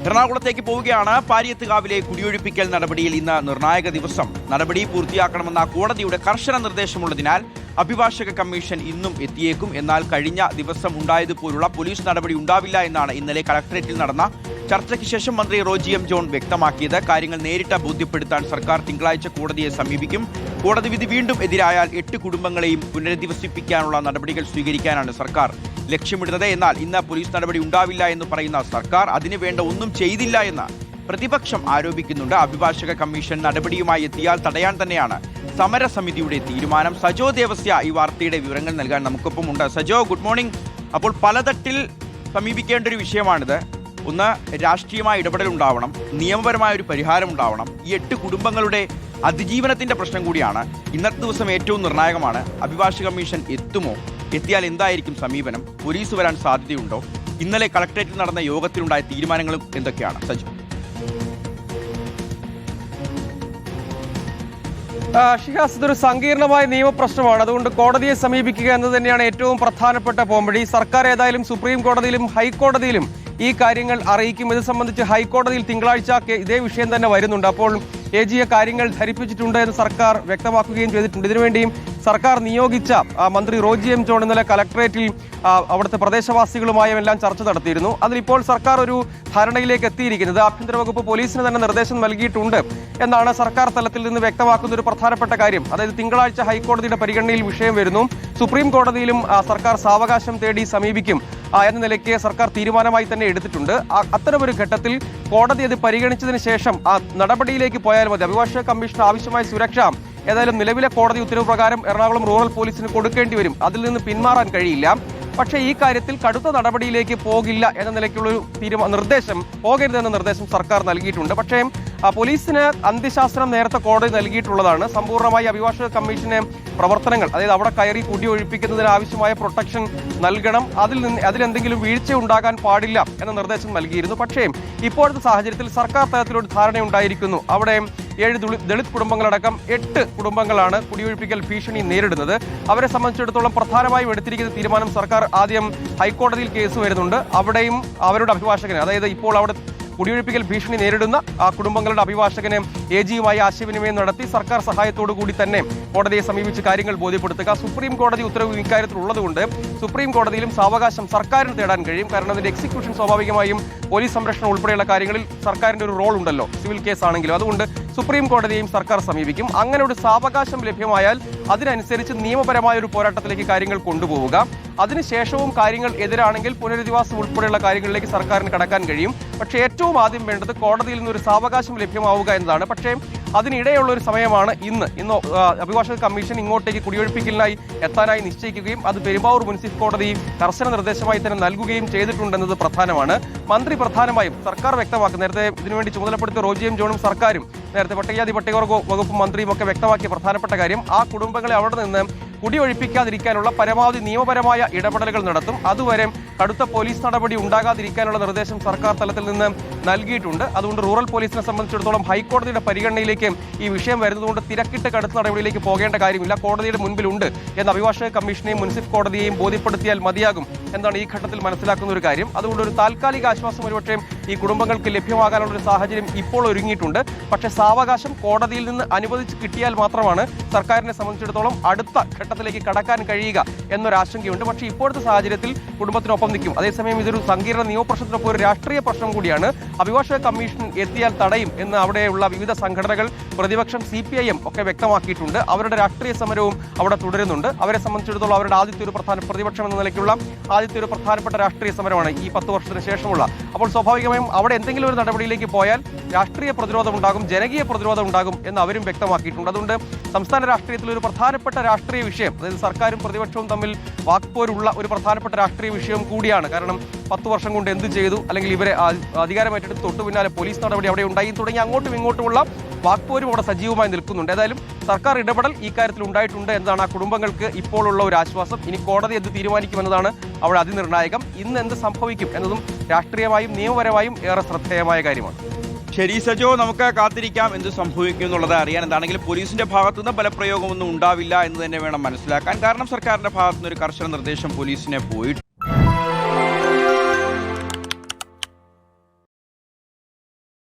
എറണാകുളത്തേക്ക് പോവുകയാണ്. പാരിയത്തുകാവിലെ കുടിയൊഴിപ്പിക്കൽ നടപടിയിൽ ഇന്ന് നിർണായക ദിവസം. നടപടി പൂർത്തിയാക്കണമെന്ന കോടതിയുടെ കർശന നിർദ്ദേശമുള്ളതിനാൽ അഭിഭാഷക കമ്മീഷൻ ഇന്നും എത്തിയേക്കും. എന്നാൽ കഴിഞ്ഞ ദിവസം ഉണ്ടായതുപോലുള്ള പോലീസ് നടപടി ഉണ്ടാവില്ല എന്നാണ് ഇന്നലെ കളക്ടറേറ്റിൽ നടന്ന ചർച്ചയ്ക്ക് ശേഷം മന്ത്രി റോജി എം ജോൺ വ്യക്തമാക്കിയത്. കാര്യങ്ങൾ നേരിട്ട് ബോധ്യപ്പെടുത്താൻ സർക്കാർ തിങ്കളാഴ്ച കോടതിയെ സമീപിക്കും. കോടതി വിധി വീണ്ടും എതിരായാൽ 8 കുടുംബങ്ങളെയും പുനരധിവസിപ്പിക്കാനുള്ള നടപടികൾ സ്വീകരിക്കാനാണ് സർക്കാർ ലക്ഷ്യമിടുന്നത്. എന്നാൽ ഇന്ന് പോലീസ് നടപടി ഉണ്ടാവില്ല എന്ന് പറയുന്ന സർക്കാർ അതിനു വേണ്ട ഒന്നും ചെയ്തില്ല എന്ന് പ്രതിപക്ഷം ആരോപിക്കുന്നുണ്ട്. അഭിഭാഷക കമ്മീഷൻ നടപടിയുമായി എത്തിയാൽ തടയാൻ തന്നെയാണ് സമരസമിതിയുടെ തീരുമാനം. സജോ ദേവസ്യ ഈ വാർത്തയുടെ വിവരങ്ങൾ നൽകാൻ നമുക്കൊപ്പം ഉണ്ട്. Sajo, good morning. അപ്പോൾ പലതട്ടിൽ സമീപിക്കേണ്ട ഒരു വിഷയമാണിത്. ഒന്ന്, രാഷ്ട്രീയമായ ഇടപെടൽ ഉണ്ടാവണം, നിയമപരമായ ഒരു പരിഹാരം ഉണ്ടാവണം. ഈ 8 കുടുംബങ്ങളുടെ അതിജീവനത്തിന്റെ പ്രശ്നം കൂടിയാണ്. ഇന്നത്തെ ദിവസം ഏറ്റവും നിർണായകമാണ്. അഭിഭാഷക കമ്മീഷൻ എത്തുമോ? എത്തിയാൽ എന്തായിരിക്കും സമീപനം? പോലീസ് വരാൻ സാധ്യതയുണ്ടോ? ഇന്നലെ കളക്ടറേറ്റിൽ നടന്ന യോഗത്തിലുണ്ടായ തീരുമാനങ്ങളും എന്തൊക്കെയാണ്? സജു. ഷിഹാസ്, ഇതൊരു സങ്കീർണമായ നിയമപ്രശ്നമാണ്. അതുകൊണ്ട് കോടതിയെ സമീപിക്കുക എന്നത് തന്നെയാണ് ഏറ്റവും പ്രധാനപ്പെട്ട പോംവഴി. സർക്കാർ ഏതായാലും സുപ്രീം കോടതിയിലും ഹൈക്കോടതിയിലും ഈ കാര്യങ്ങൾ അറിയിക്കും. ഇത് സംബന്ധിച്ച് ഹൈക്കോടതിയിൽ തിങ്കളാഴ്ച ഇതേ വിഷയം തന്നെ വരുന്നുണ്ട്. അപ്പോൾ AG കാര്യങ്ങൾ ധരിപ്പിച്ചിട്ടുണ്ട് എന്ന് സർക്കാർ വ്യക്തമാക്കുകയും ചെയ്തിട്ടുണ്ട്. ഇതിനുവേണ്ടിയും സർക്കാർ നിയോഗിച്ച മന്ത്രി റോജി എം ജോൺ ഇന്നലെ കളക്ടറേറ്റിൽ അവിടുത്തെ പ്രദേശവാസികളുമായും എല്ലാം ചർച്ച നടത്തിയിരുന്നു. അതിലിപ്പോൾ സർക്കാർ ഒരു ധാരണയിലേക്ക് എത്തിയിരിക്കുന്നത് ആഭ്യന്തര വകുപ്പ് പോലീസിന് തന്നെ നിർദ്ദേശം നൽകിയിട്ടുണ്ട് എന്നാണ് സർക്കാർ തലത്തിൽ നിന്ന് വ്യക്തമാക്കുന്ന ഒരു പ്രധാനപ്പെട്ട കാര്യം. അതായത് തിങ്കളാഴ്ച ഹൈക്കോടതിയുടെ പരിഗണനയിൽ വിഷയം വരുന്നു. സുപ്രീം കോടതിയിലും സർക്കാർ സാവകാശം തേടി സമീപിക്കും എന്ന നിലയ്ക്ക് സർക്കാർ തീരുമാനമായി തന്നെ എടുത്തിട്ടുണ്ട്. അത്തരമൊരു ഘട്ടത്തിൽ കോടതി അത് പരിഗണിച്ചതിന് ശേഷം നടപടിയിലേക്ക് പോയാൽ മതി. അഭിഭാഷക കമ്മീഷന് ആവശ്യമായ സുരക്ഷ ഏതായാലും നിലവിലെ കോടതി ഉത്തരവ് പ്രകാരം എറണാകുളം റൂറൽ പോലീസിന് കൊടുക്കേണ്ടി വരും. അതിൽ നിന്ന് പിന്മാറാൻ കഴിയില്ല. പക്ഷേ ഈ കാര്യത്തിൽ കടുത്ത നടപടിയിലേക്ക് പോകില്ല എന്ന നിലയ്ക്കുള്ള നിർദ്ദേശം, പോകരുതെന്ന നിർദ്ദേശം സർക്കാർ നൽകിയിട്ടുണ്ട്. പക്ഷേ പോലീസിന് അന്ത്യശാസനം നേരത്തെ കോടതി നൽകിയിട്ടുള്ളതാണ്. സമ്പൂർണ്ണമായി അഭിഭാഷക കമ്മീഷന് പ്രവർത്തനങ്ങൾ, അതായത് അവിടെ കയറി കുടിയൊഴിപ്പിക്കുന്നതിന് ആവശ്യമായ പ്രൊട്ടക്ഷൻ നൽകണം, അതിലെന്തെങ്കിലും വീഴ്ച ഉണ്ടാകാൻ പാടില്ല എന്ന നിർദ്ദേശം നൽകിയിരുന്നു. പക്ഷേ ഇപ്പോഴത്തെ സാഹചര്യത്തിൽ സർക്കാർ തലത്തിലൊരു ധാരണയുണ്ടായിരിക്കുന്നു. അവിടെ 7 ദളിത് കുടുംബങ്ങളടക്കം 8 കുടുംബങ്ങളാണ് കുടിയൊഴിപ്പിക്കൽ ഭീഷണി നേരിടുന്നത്. അവരെ സംബന്ധിച്ചിടത്തോളം പ്രധാനമായും എടുത്തിരിക്കുന്ന തീരുമാനം, സർക്കാർ ആദ്യം ഹൈക്കോടതിയിൽ കേസ് വരുന്നുണ്ട്. അവിടെയും അവരുടെ അഭിഭാഷകന്, അതായത് ഇപ്പോൾ അവിടെ കുടിയൊഴിപ്പിക്കൽ ഭീഷണി നേരിടുന്ന ആ കുടുംബങ്ങളുടെ അഭിഭാഷകന് AGയുമായി ആശയവിനിമയം നടത്തി സർക്കാർ സഹായത്തോടു കൂടി തന്നെ കോടതിയെ സമീപിച്ച് കാര്യങ്ങൾ ബോധ്യപ്പെടുത്തുക. സുപ്രീം കോടതി ഉത്തരവ് ഇക്കാര്യത്തിൽ ഉള്ളതുകൊണ്ട് സുപ്രീം കോടതിയിലും സാവകാശം സർക്കാരിന് തേടാൻ കഴിയും. കാരണം അതിന്റെ എക്സിക്യൂഷൻ സ്വാഭാവികമായും പോലീസ് സംരക്ഷണം ഉൾപ്പെടെയുള്ള കാര്യങ്ങളിൽ സർക്കാരിന്റെ ഒരു റോൾ ഉണ്ടല്ലോ, സിവിൽ കേസ് ആണെങ്കിലും. അതുകൊണ്ട് സുപ്രീം കോടതിയെയും സർക്കാർ സമീപിക്കും. അങ്ങനെ ഒരു സാവകാശം ലഭ്യമായാൽ അതിനനുസരിച്ച് നിയമപരമായ ഒരു പോരാട്ടത്തിലേക്ക് കാര്യങ്ങൾ കൊണ്ടുപോവുക. അതിനുശേഷവും കാര്യങ്ങൾ എതിരാണെങ്കിൽ പുനരധിവാസം ഉൾപ്പെടെയുള്ള കാര്യങ്ങളിലേക്ക് സർക്കാരിന് കടക്കാൻ കഴിയും. പക്ഷേ ഏറ്റവും ആദ്യം വേണ്ടത് കോടതിയിൽ നിന്നൊരു സാവകാശം ലഭ്യമാവുക എന്നതാണ്. പക്ഷേ അതിനിടെയുള്ള ഒരു സമയമാണ് ഇന്ന് അഭിഭാഷക കമ്മീഷൻ ഇങ്ങോട്ടേക്ക് കുടിയൊഴിപ്പിക്കലിനായി എത്താനായി നിശ്ചയിക്കുകയും അത് പെരുമ്പാവൂർ മുനിസിപ്പൽ കോടതി കർശന നിർദ്ദേശമായി തന്നെ നൽകുകയും ചെയ്തിട്ടുണ്ടെന്നത് പ്രധാനമാണ്. മന്ത്രി പ്രധാനമായും സർക്കാർ വ്യക്തമാക്കും, നേരത്തെ ഇതിനുവേണ്ടി ചുമതലപ്പെടുത്തിയ റോജി എം ജോണും സർക്കാരും നേരത്തെ പട്ടികജാതി പട്ടികവർഗ വകുപ്പ് മന്ത്രിയും ഒക്കെ വ്യക്തമാക്കിയ പ്രധാനപ്പെട്ട കാര്യം, ആ കുടുംബങ്ങളെ അവിടെ നിന്ന് കുടിയൊഴിപ്പിക്കാതിരിക്കാനുള്ള പരമാവധി നിയമപരമായ ഇടപെടലുകൾ നടത്തും. അതുവരെ കടുത്ത പോലീസ് നടപടി ഉണ്ടാകാതിരിക്കാനുള്ള നിർദ്ദേശം സർക്കാർ തലത്തിൽ നിന്ന് നൽകിയിട്ടുണ്ട്. അതുകൊണ്ട് റൂറൽ പോലീസിനെ സംബന്ധിച്ചിടത്തോളം ഹൈക്കോടതിയുടെ പരിഗണനയിലേക്ക് ഈ വിഷയം വരുന്നതുകൊണ്ട് തിരക്കിട്ട് കടുത്ത നടപടിയിലേക്ക് പോകേണ്ട കാര്യമില്ല. കോടതിയുടെ മുൻപിലുണ്ട് എന്ന് അഭിഭാഷക കമ്മീഷനെയും മുനിസിപ്പൽ കോടതിയെയും ബോധ്യപ്പെടുത്തിയാൽ മതിയാകും എന്നാണ് ഈ ഘട്ടത്തിൽ മനസ്സിലാക്കുന്ന ഒരു കാര്യം. അതുകൊണ്ട് ഒരു താൽക്കാലിക ആശ്വാസം ഒരുപക്ഷെ ഈ കുടുംബങ്ങൾക്ക് ലഭ്യമാകാനുള്ള ഒരു സാഹചര്യം ഇപ്പോൾ ഒരുങ്ങിയിട്ടുണ്ട്. പക്ഷേ സാവകാശം കോടതിയിൽ നിന്ന് അനുവദിച്ച് കിട്ടിയാൽ മാത്രമാണ് സർക്കാരിനെ സംബന്ധിച്ചിടത്തോളം അടുത്ത ഘട്ടത്തിലേക്ക് കടക്കാൻ കഴിയുക എന്നൊരാശങ്കയുണ്ട്. പക്ഷേ ഇപ്പോഴത്തെ സാഹചര്യത്തിൽ കുടുംബത്തിനൊപ്പം നിൽക്കും. അതേസമയം ഇതൊരു സങ്കീർണ്ണ നിയമപ്രശ്നത്തിനൊപ്പം ഒരു രാഷ്ട്രീയ പ്രശ്നം കൂടിയാണ്. അഭിഭാഷക കമ്മീഷൻ എത്തിയാൽ തടയും എന്ന് അവിടെയുള്ള വിവിധ സംഘടനകൾ, പ്രതിപക്ഷം, CPIM ഒക്കെ വ്യക്തമാക്കിയിട്ടുണ്ട്. അവരുടെ രാഷ്ട്രീയ സമരവും അവിടെ തുടരുന്നുണ്ട്. അവരെ സംബന്ധിച്ചിടത്തോളം അവരുടെ ആദ്യത്തെ ഒരു പ്രതിപക്ഷം എന്ന നിലയ്ക്കുള്ള ആദ്യത്തെ ഒരു പ്രധാനപ്പെട്ട രാഷ്ട്രീയ സമരമാണ് ഈ 10 വർഷത്തിന് ശേഷമുള്ള. അപ്പോൾ സ്വാഭാവികമായും അവിടെ എന്തെങ്കിലും ഒരു നടപടിയിലേക്ക് പോയാൽ രാഷ്ട്രീയ പ്രതിരോധം ഉണ്ടാകും, ജനകീയ പ്രതിരോധം ഉണ്ടാകും എന്ന് അവരും വ്യക്തമാക്കിയിട്ടുണ്ട്. അതുകൊണ്ട് സംസ്ഥാന രാഷ്ട്രീയത്തിൽ ഒരു പ്രധാനപ്പെട്ട രാഷ്ട്രീയ വിഷയം, അതായത് സർക്കാരും പ്രതിപക്ഷവും തമ്മിൽ വാക്പോരുള്ള ഒരു പ്രധാനപ്പെട്ട രാഷ്ട്രീയ വിഷയം കൂടിയാണ്. കാരണം 10 വർഷം കൊണ്ട് എന്ത് ചെയ്തു, അല്ലെങ്കിൽ ഇവരെ അധികാരമേറ്റെടുത്ത് തൊട്ടു പിന്നാലെ പോലീസ് നടപടി അവിടെ ഉണ്ടായി തുടങ്ങി അങ്ങോട്ടും ഇങ്ങോട്ടുമുള്ള വാക്പോരും അവിടെ സജീവമായി നിൽക്കുന്നുണ്ട്. ഏതായാലും സർക്കാർ ഇടപെടൽ ഈ കാര്യത്തിൽ ഉണ്ടായിട്ടുണ്ട് എന്നതാണ് ആ കുടുംബങ്ങൾക്ക് ഇപ്പോഴുള്ള ഒരു ആശ്വാസം. ഇനി കോടതി എന്ത് തീരുമാനിക്കുമെന്നതാണ് അവിടെ അതിനിർണായകം. ഇന്ന് എന്ത് സംഭവിക്കും എന്നതും രാഷ്ട്രീയമായും നിയമപരമായും ഏറെ ശ്രദ്ധേയമായ കാര്യമാണ്. ശരി സജോ, നമുക്ക് കാത്തിരിക്കാം എന്ത് സംഭവിക്കും എന്നുള്ളത് അറിയാൻ. എന്താണെങ്കിലും പോലീസിന്റെ ഭാഗത്തുനിന്ന് ബലപ്രയോഗമൊന്നും ഉണ്ടാവില്ല എന്ന് തന്നെ വേണം മനസ്സിലാക്കാൻ. കാരണം സർക്കാരിന്റെ ഭാഗത്തുനിന്ന് ഒരു കർശന നിർദ്ദേശം പോലീസിനെ പോയിട്ട്